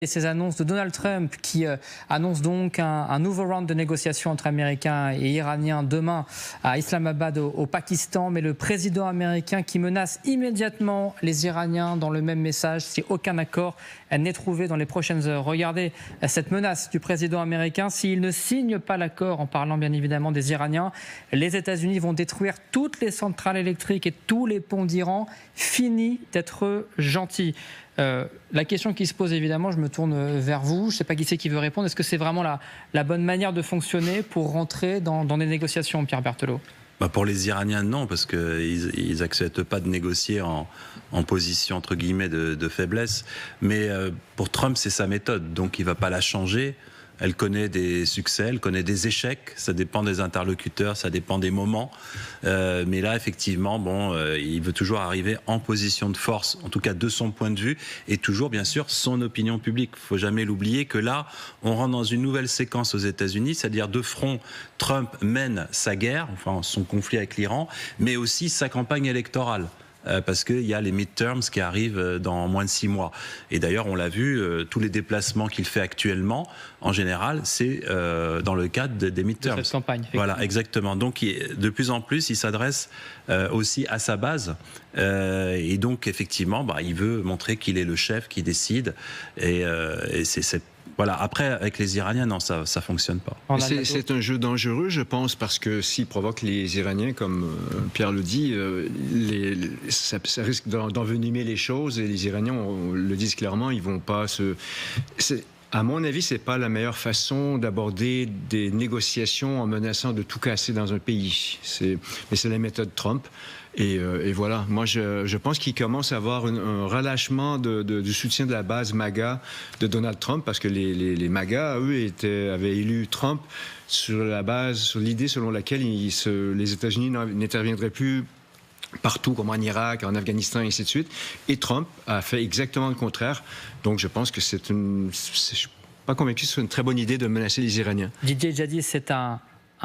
Et ces annonces de Donald Trump qui annonce donc un nouveau round de négociations entre Américains et Iraniens demain à Islamabad au Pakistan. Mais le président américain qui menace immédiatement les Iraniens dans le même message si aucun accord n'est trouvé dans les prochaines heures. Regardez cette menace du président américain. S'il ne signe pas l'accord, en parlant bien évidemment des Iraniens, les États-Unis vont détruire toutes les centrales électriques et tous les ponts d'Iran. Fini d'être gentil. La question qui se pose évidemment, je me tourne vers vous, je ne sais pas qui c'est qui veut répondre, est-ce que c'est vraiment la bonne manière de fonctionner pour rentrer dans des négociations, Pierre Berthelot ? Pour les Iraniens, non, parce qu'ils n'acceptent pas de négocier en position, entre guillemets, de faiblesse. Mais pour Trump, c'est sa méthode, donc il ne va pas la changer. Elle connaît des succès, elle connaît des échecs, ça dépend des interlocuteurs, ça dépend des moments. Mais là, effectivement, il veut toujours arriver en position de force, en tout cas de son point de vue, et toujours, bien sûr, son opinion publique. Il ne faut jamais l'oublier que là, on rentre dans une nouvelle séquence aux États-Unis, c'est-à-dire de front, Trump mène sa guerre, enfin son conflit avec l'Iran, mais aussi sa campagne électorale. Parce qu'il y a les midterms qui arrivent dans moins de 6 mois. Et d'ailleurs, on l'a vu, tous les déplacements qu'il fait actuellement, en général, c'est dans le cadre des midterms. De cette campagne. Voilà, exactement. Donc, de plus en plus, il s'adresse aussi à sa base. Et donc, effectivement, il veut montrer qu'il est le chef, qui décide. Et c'est voilà. Après, avec les Iraniens, non, ça fonctionne pas. C'est un jeu dangereux, je pense, parce que s'il provoque les Iraniens, comme Pierre le dit, ça risque d'envenimer les choses. Et les Iraniens le disent clairement, ils vont pas se... À mon avis, c'est pas la meilleure façon d'aborder des négociations en menaçant de tout casser dans un pays. Mais c'est la méthode Trump. Et voilà, moi je pense qu'il commence à avoir un relâchement du soutien de la base MAGA de Donald Trump, parce que les MAGA, eux, avaient élu Trump sur l'idée selon laquelle les États-Unis n'interviendraient plus partout, comme en Irak, en Afghanistan, et ainsi de suite. Et Trump a fait exactement le contraire. Donc je pense que je ne suis pas convaincu que ce soit une très bonne idée de menacer les Iraniens. Didier Djadi, c'est un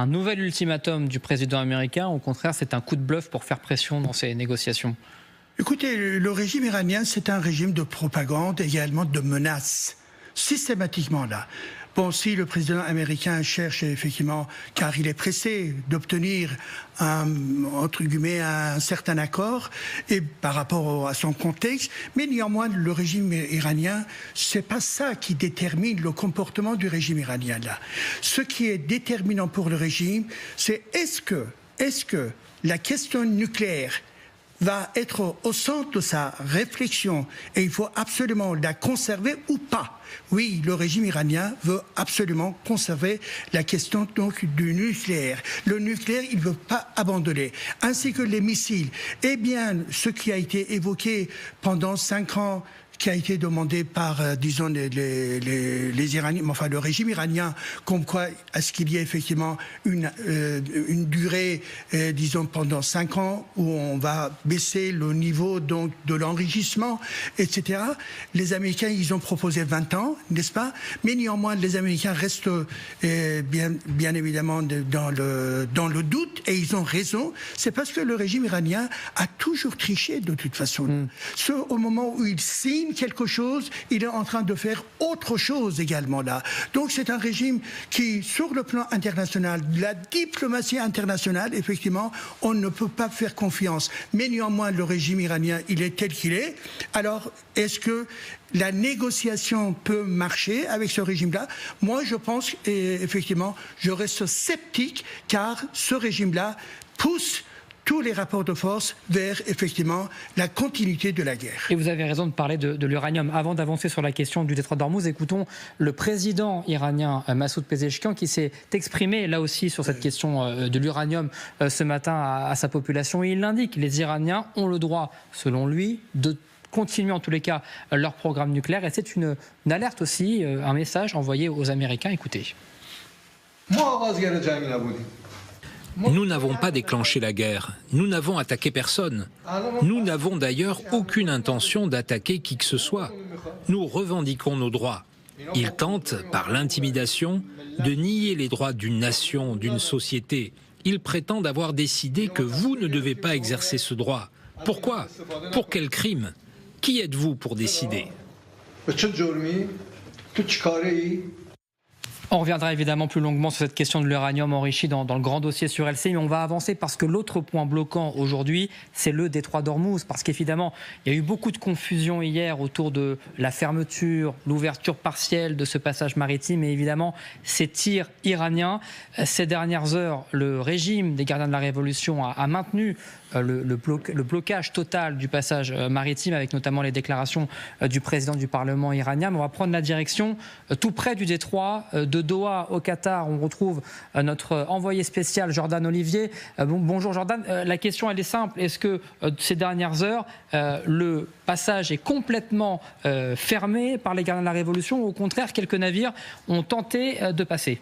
nouvel ultimatum du président américain. Au contraire, c'est un coup de bluff pour faire pression dans ces négociations. Écoutez, le régime iranien, c'est un régime de propagande et également de menaces, systématiquement là. Bon, si le président américain cherche effectivement, car il est pressé d'obtenir entre guillemets un certain accord, et par rapport à son contexte, mais néanmoins le régime iranien, c'est pas ça qui détermine le comportement du régime iranien là. Ce qui est déterminant pour le régime, c'est est-ce que la question nucléaire va être au centre de sa réflexion et il faut absolument la conserver ou pas. Oui, le régime iranien veut absolument conserver la question donc du nucléaire. Le nucléaire, il ne veut pas abandonner, ainsi que les missiles. Eh bien, ce qui a été évoqué pendant 5 ans, qui a été demandé par, disons, les Iraniens, enfin le régime iranien, comme quoi est-ce qu'il y ait effectivement une durée, disons, pendant 5 ans où on va baisser le niveau donc de l'enrichissement, etc. Les Américains, ils ont proposé 20 ans, n'est-ce pas? Mais néanmoins, les Américains restent bien évidemment dans le doute, et ils ont raison. C'est parce que le régime iranien a toujours triché de toute façon. Au moment où il signe quelque chose, il est en train de faire autre chose également là. Donc c'est un régime qui, sur le plan international, la diplomatie internationale, effectivement, on ne peut pas faire confiance. Mais néanmoins, le régime iranien, il est tel qu'il est. Alors, est-ce que la négociation peut marcher avec ce régime-là? Moi, je pense, et effectivement, je reste sceptique, car ce régime-là pousse tous les rapports de force vers, effectivement, la continuité de la guerre. Et vous avez raison de parler de l'uranium. Avant d'avancer sur la question du détroit d'Ormuz, écoutons le président iranien Massoud Pezeshkian qui s'est exprimé là aussi sur cette question de l'uranium ce matin à sa population. Et il l'indique, les Iraniens ont le droit, selon lui, de continuer en tous les cas leur programme nucléaire. Et c'est une alerte aussi, un message envoyé aux Américains. Écoutez. Nous n'avons pas déclenché la guerre, nous n'avons attaqué personne. Nous n'avons d'ailleurs aucune intention d'attaquer qui que ce soit. Nous revendiquons nos droits. Ils tentent, par l'intimidation, de nier les droits d'une nation, d'une société. Ils prétendent avoir décidé que vous ne devez pas exercer ce droit. Pourquoi? Pour quel crime? Qui êtes-vous pour décider? On reviendra évidemment plus longuement sur cette question de l'uranium enrichi dans le grand dossier sur LCI, mais on va avancer parce que l'autre point bloquant aujourd'hui, c'est le détroit d'Ormuz. Parce qu'évidemment, il y a eu beaucoup de confusion hier autour de la fermeture, l'ouverture partielle de ce passage maritime et évidemment ces tirs iraniens. Ces dernières heures, le régime des gardiens de la Révolution a maintenu le blocage total du passage maritime, avec notamment les déclarations du président du Parlement iranien. Mais on va prendre la direction tout près du détroit de Doha au Qatar. On retrouve notre envoyé spécial Jordan Olivier. Bonjour Jordan, la question elle est simple. Est-ce que ces dernières heures, le passage est complètement fermé par les gardiens de la Révolution ou au contraire quelques navires ont tenté de passer ?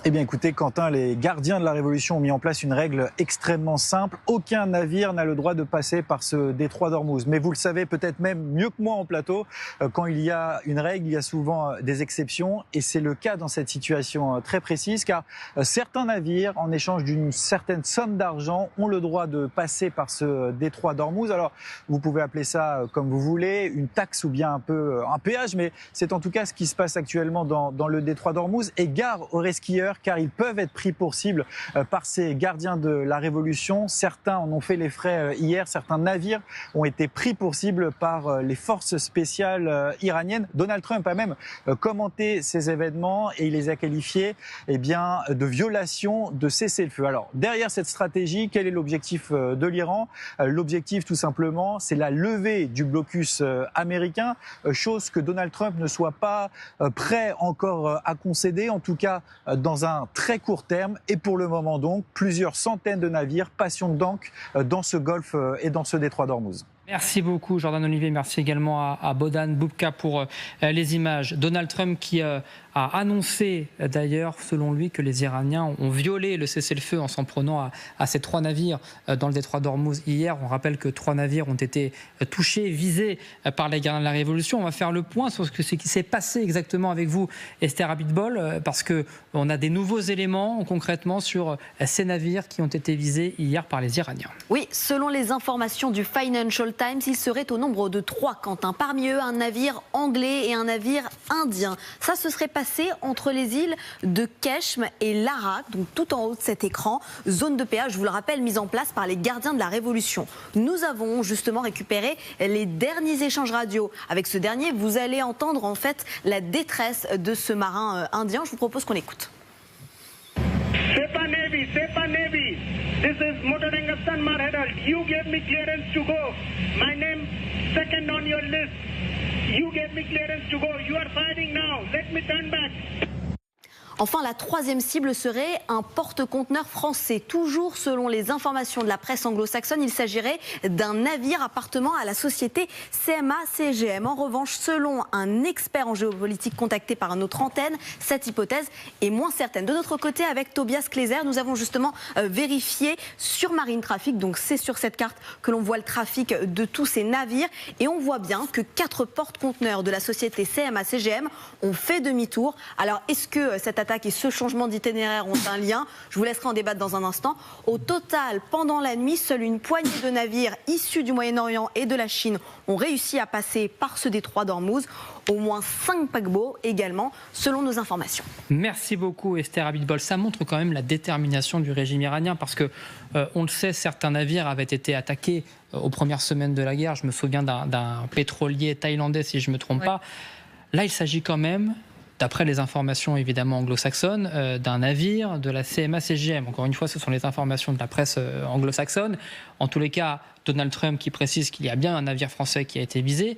Eh bien écoutez Quentin, les gardiens de la Révolution ont mis en place une règle extrêmement simple. Aucun navire n'a le droit de passer par ce détroit d'Ormuz. Mais vous le savez peut-être même mieux que moi en plateau, quand il y a une règle, il y a souvent des exceptions. Et c'est le cas dans cette situation très précise, car certains navires, en échange d'une certaine somme d'argent, ont le droit de passer par ce détroit d'Ormuz. Alors vous pouvez appeler ça comme vous voulez, une taxe ou bien un péage, mais c'est en tout cas ce qui se passe actuellement dans le détroit d'Ormuz. Et gare aux resquilleurs, car ils peuvent être pris pour cible par ces gardiens de la Révolution. Certains en ont fait les frais hier, certains navires ont été pris pour cible par les forces spéciales iraniennes. Donald Trump a même commenté ces événements et il les a qualifiés de violation de cessez-le-feu. Alors derrière cette stratégie, quel est l'objectif de l'Iran ? L'objectif tout simplement, c'est la levée du blocus américain, chose que Donald Trump ne soit pas prêt encore à concéder, en tout cas dans un très court terme. Et pour le moment donc, plusieurs centaines de navires patientent donc dans ce golfe et dans ce détroit d'Ormuz. Merci beaucoup Jordan Olivier, merci également à Bodan Boubka pour les images. Donald Trump qui a annoncé d'ailleurs, selon lui, que les Iraniens ont violé le cessez-le-feu en s'en prenant à ces 3 navires dans le détroit d'Ormuz hier. On rappelle que 3 navires ont été touchés, visés par les gardiens de la Révolution. On va faire le point sur ce qui s'est passé exactement avec vous, Esther Abitbol, parce qu'on a des nouveaux éléments concrètement sur ces navires qui ont été visés hier par les Iraniens. Oui, selon les informations du Financial Times, il serait au nombre de 3, Quentin. Parmi eux, un navire anglais et un navire indien. Ça se serait passé entre les îles de Keshm et Larak, donc tout en haut de cet écran. Zone de péage, je vous le rappelle, mise en place par les gardiens de la Révolution. Nous avons justement récupéré les derniers échanges radio. Avec ce dernier, vous allez entendre en fait la détresse de ce marin indien. Je vous propose qu'on l'écoute. Sepa Navy. This is Motoranga Sanmar Herald. You gave me clearance to go. My name second on your list. You gave me clearance to go. You are firing now. Let me turn back. Enfin, la 3e cible serait un porte-conteneur français. Toujours selon les informations de la presse anglo-saxonne, il s'agirait d'un navire appartenant à la société CMA-CGM. En revanche, selon un expert en géopolitique contacté par notre antenne, cette hypothèse est moins certaine. De notre côté, avec Tobias Kleiser, nous avons justement vérifié sur Marine Traffic. Donc c'est sur cette carte que l'on voit le trafic de tous ces navires. Et on voit bien que 4 porte-conteneurs de la société CMA-CGM ont fait demi-tour. Alors est-ce que cette attaque et ce changement d'itinéraire ont un lien? Je vous laisserai en débattre dans un instant. Au total, pendant la nuit, seule une poignée de navires issus du Moyen-Orient et de la Chine ont réussi à passer par ce détroit d'Ormuz. Au moins 5 paquebots également, selon nos informations. Merci beaucoup Esther Abitbol. Ça montre quand même la détermination du régime iranien parce que, on le sait, certains navires avaient été attaqués aux premières semaines de la guerre. Je me souviens d'un pétrolier thaïlandais, si je ne me trompe pas. Là, il s'agit quand même, d'après les informations évidemment anglo-saxonnes, d'un navire de la CMA-CGM. Encore une fois, ce sont les informations de la presse anglo-saxonne. En tous les cas, Donald Trump qui précise qu'il y a bien un navire français qui a été visé,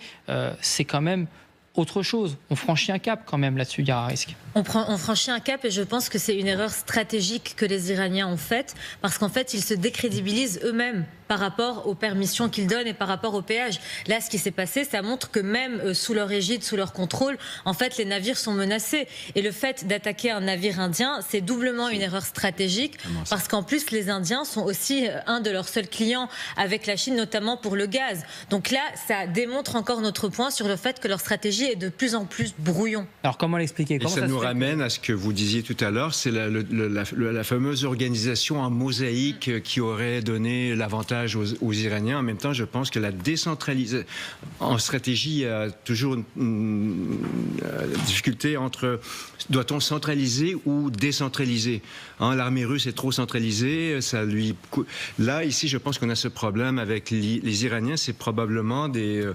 c'est quand même autre chose. On franchit un cap quand même là-dessus, il y a un risque. On franchit un cap et je pense que c'est une erreur stratégique que les Iraniens ont faite parce qu'en fait, ils se décrédibilisent eux-mêmes par rapport aux permissions qu'ils donnent et par rapport au péage. Là, ce qui s'est passé, ça montre que même sous leur égide, sous leur contrôle, en fait, les navires sont menacés. Et le fait d'attaquer un navire indien, c'est doublement une erreur stratégique parce qu'en plus, les Indiens sont aussi un de leurs seuls clients avec la Chine, notamment pour le gaz. Donc là, ça démontre encore notre point sur le fait que leur stratégie est de plus en plus brouillon. Alors comment l'expliquer? Ça nous ramène à ce que vous disiez tout à l'heure, c'est la fameuse organisation en mosaïque qui aurait donné l'avantage davantage aux Iraniens. En même temps, je pense que la décentralisation en stratégie, il y a toujours une difficulté entre doit-on centraliser ou décentraliser. L'armée russe est trop centralisée, Là, ici, je pense qu'on a ce problème avec les Iraniens. C'est probablement des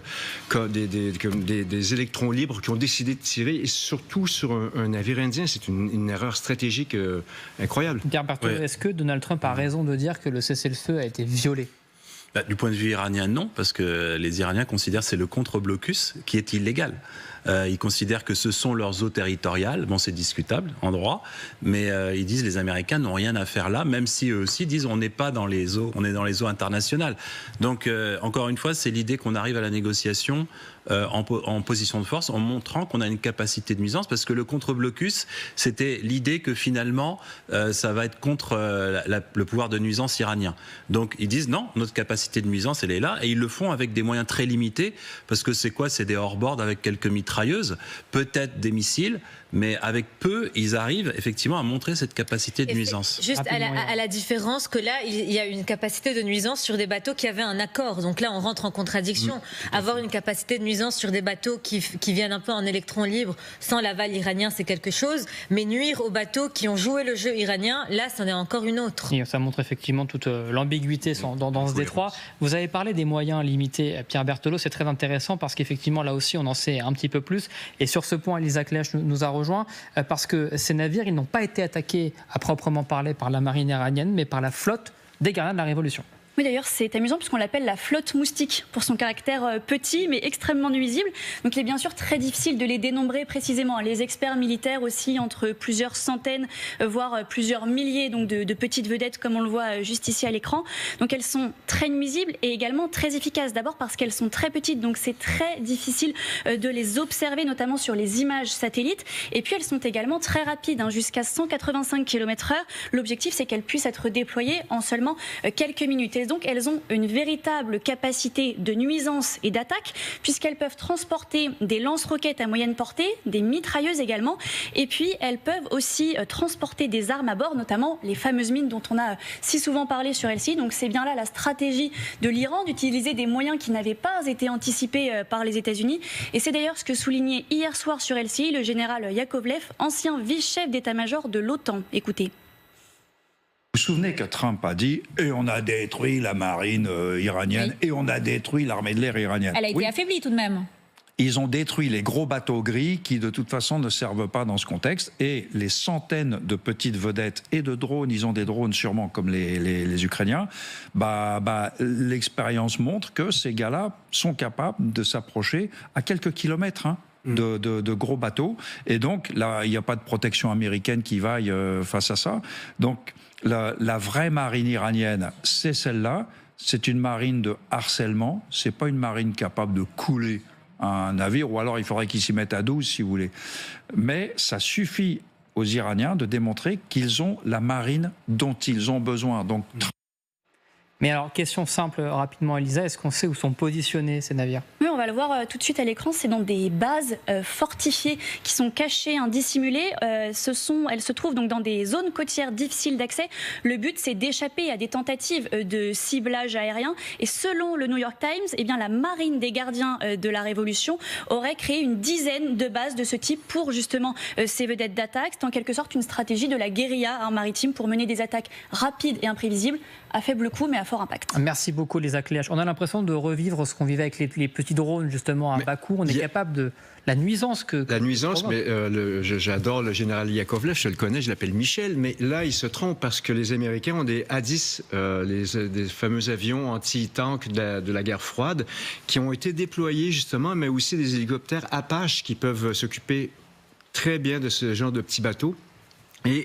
électrons libres qui ont décidé de tirer, et surtout sur un navire indien. C'est une erreur stratégique incroyable. Pierre Berthelot, est-ce que Donald Trump a raison de dire que le cessez-le-feu a été violé ? Du point de vue iranien, non, parce que les Iraniens considèrent que c'est le contre-blocus qui est illégal. Ils considèrent que ce sont leurs eaux territoriales. Bon, c'est discutable en droit, mais ils disent les Américains n'ont rien à faire là, même si eux aussi disent on n'est pas dans les eaux, on est dans les eaux internationales. Donc, encore une fois, c'est l'idée qu'on arrive à la négociation en position de force, en montrant qu'on a une capacité de nuisance, parce que le contre-blocus, c'était l'idée que finalement, ça va être contre le pouvoir de nuisance iranien. Donc, ils disent non, notre capacité de nuisance, elle est là, et ils le font avec des moyens très limités, parce que c'est quoi ? C'est des hors-board avec quelques mitrailleuses, peut-être des missiles, mais avec peu, ils arrivent effectivement à montrer cette capacité de nuisance. Juste à la différence que là, il y a une capacité de nuisance sur des bateaux qui avaient un accord. Donc là, on rentre en contradiction. Avoir une capacité de nuisance sur des bateaux qui viennent un peu en électrons libres, sans l'aval iranien, c'est quelque chose. Mais nuire aux bateaux qui ont joué le jeu iranien, là, c'en est encore une autre. Et ça montre effectivement toute l'ambiguïté dans ce détroit. Vous avez parlé des moyens limités, Pierre Berthelot. C'est très intéressant parce qu'effectivement, là aussi, on en sait un petit peu plus. Et sur ce point, Elisa Klech nous a rejoint parce que ces navires, ils n'ont pas été attaqués à proprement parler par la marine iranienne, mais par la flotte des gardiens de la Révolution. Oui, d'ailleurs, c'est amusant puisqu'on l'appelle la flotte moustique pour son caractère petit mais extrêmement nuisible. Donc, il est bien sûr très difficile de les dénombrer précisément. Les experts militaires aussi, entre plusieurs centaines, voire plusieurs milliers donc de petites vedettes, comme on le voit juste ici à l'écran. Donc, elles sont très nuisibles et également très efficaces. D'abord parce qu'elles sont très petites, donc c'est très difficile de les observer, notamment sur les images satellites. Et puis, elles sont également très rapides, jusqu'à 185 km/h. L'objectif, c'est qu'elles puissent être déployées en seulement quelques minutes. Et donc, elles ont une véritable capacité de nuisance et d'attaque, puisqu'elles peuvent transporter des lance-roquettes à moyenne portée, des mitrailleuses également, et puis elles peuvent aussi transporter des armes à bord, notamment les fameuses mines dont on a si souvent parlé sur LCI. Donc c'est bien là la stratégie de l'Iran, d'utiliser des moyens qui n'avaient pas été anticipés par les États-Unis. Et c'est d'ailleurs ce que soulignait hier soir sur LCI le général Yakovlev, ancien vice-chef d'état-major de l'OTAN. Écoutez. Vous vous souvenez que Trump a dit « et on a détruit la marine iranienne, et on a détruit l'armée de l'air iranienne ». Elle a été affaiblie tout de même. Ils ont détruit les gros bateaux gris qui, de toute façon, ne servent pas dans ce contexte. Et les centaines de petites vedettes et de drones, ils ont des drones sûrement comme les Ukrainiens, l'expérience montre que ces gars-là sont capables de s'approcher à quelques kilomètres de gros bateaux. Et donc, là, il n'y a pas de protection américaine qui vaille face à ça. Donc, la vraie marine iranienne, c'est celle-là. C'est une marine de harcèlement. C'est pas une marine capable de couler un navire, ou alors il faudrait qu'ils s'y mettent à 12, si vous voulez. Mais ça suffit aux Iraniens de démontrer qu'ils ont la marine dont ils ont besoin. Donc, mais alors, question simple, rapidement, Elisa, est-ce qu'on sait où sont positionnés ces navires ? Oui, on va le voir tout de suite à l'écran. C'est dans des bases fortifiées qui sont cachées, dissimulées. Elles se trouvent donc dans des zones côtières difficiles d'accès. Le but, c'est d'échapper à des tentatives de ciblage aérien. Et selon le New York Times, eh bien, la marine des gardiens de la Révolution aurait créé une dizaine de bases de ce type pour justement ces vedettes d'attaque. C'est en quelque sorte une stratégie de la guérilla maritime pour mener des attaques rapides et imprévisibles, à faible coût mais à fort impact. Merci beaucoup Elisa Klech. On a l'impression de revivre ce qu'on vivait avec les petits drones justement à bas coût. On est capable de la nuisance que... La nuisance, mais j'adore le général Yakovlev, je le connais, je l'appelle Michel, mais là il se trompe parce que les Américains ont des A-10, des fameux avions anti-tanks de la guerre froide, qui ont été déployés justement, mais aussi des hélicoptères Apache qui peuvent s'occuper très bien de ce genre de petits bateaux. Et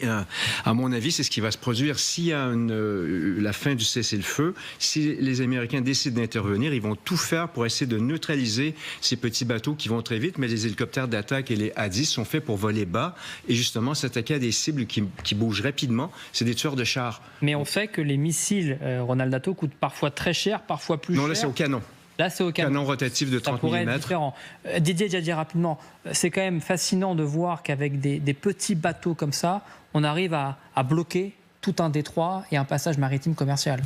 à mon avis, c'est ce qui va se produire s'il y a la fin du cessez-le-feu. Si les Américains décident d'intervenir, ils vont tout faire pour essayer de neutraliser ces petits bateaux qui vont très vite. Mais les hélicoptères d'attaque et les A-10 sont faits pour voler bas et justement s'attaquer à des cibles qui bougent rapidement. C'est des tueurs de chars. Mais on sait que les missiles, Ronald Dato, coûtent parfois très cher, parfois plus cher. Non, là c'est au canon. Là, c'est au canon rotatif de 30 mm. Ça pourrait être différent. Didier Diadier, rapidement, c'est quand même fascinant de voir qu'avec des petits bateaux comme ça, on arrive à bloquer tout un détroit et un passage maritime commercial.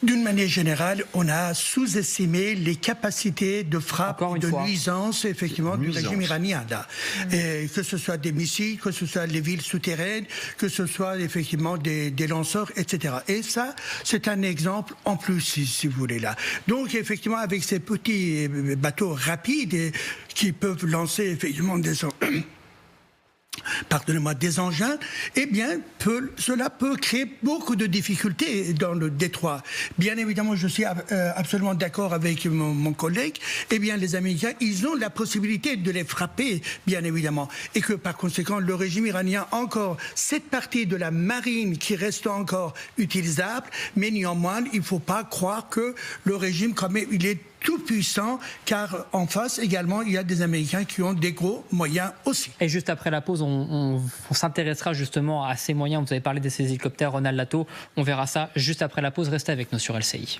D'une manière générale, on a sous-estimé les capacités de frappe et de nuisance, effectivement, du régime iranien. Là. Et que ce soit des missiles, que ce soit les villes souterraines, que ce soit effectivement des lanceurs, etc. Et ça, c'est un exemple en plus, si vous voulez, là. Donc, effectivement, avec ces petits bateaux rapides qui peuvent lancer, effectivement, des engins, eh bien, cela peut créer beaucoup de difficultés dans le détroit. Bien évidemment, je suis absolument d'accord avec mon collègue. Eh bien, les Américains, ils ont la possibilité de les frapper, bien évidemment. Et que, par conséquent, le régime iranien a encore cette partie de la marine qui reste encore utilisable. Mais néanmoins, il ne faut pas croire que le régime, quand même, il est tout puissant, car en face également, il y a des Américains qui ont des gros moyens aussi. Et juste après la pause, on s'intéressera justement à ces moyens. Vous avez parlé de ces hélicoptères, Ronald Lato. On verra ça juste après la pause. Restez avec nous sur LCI.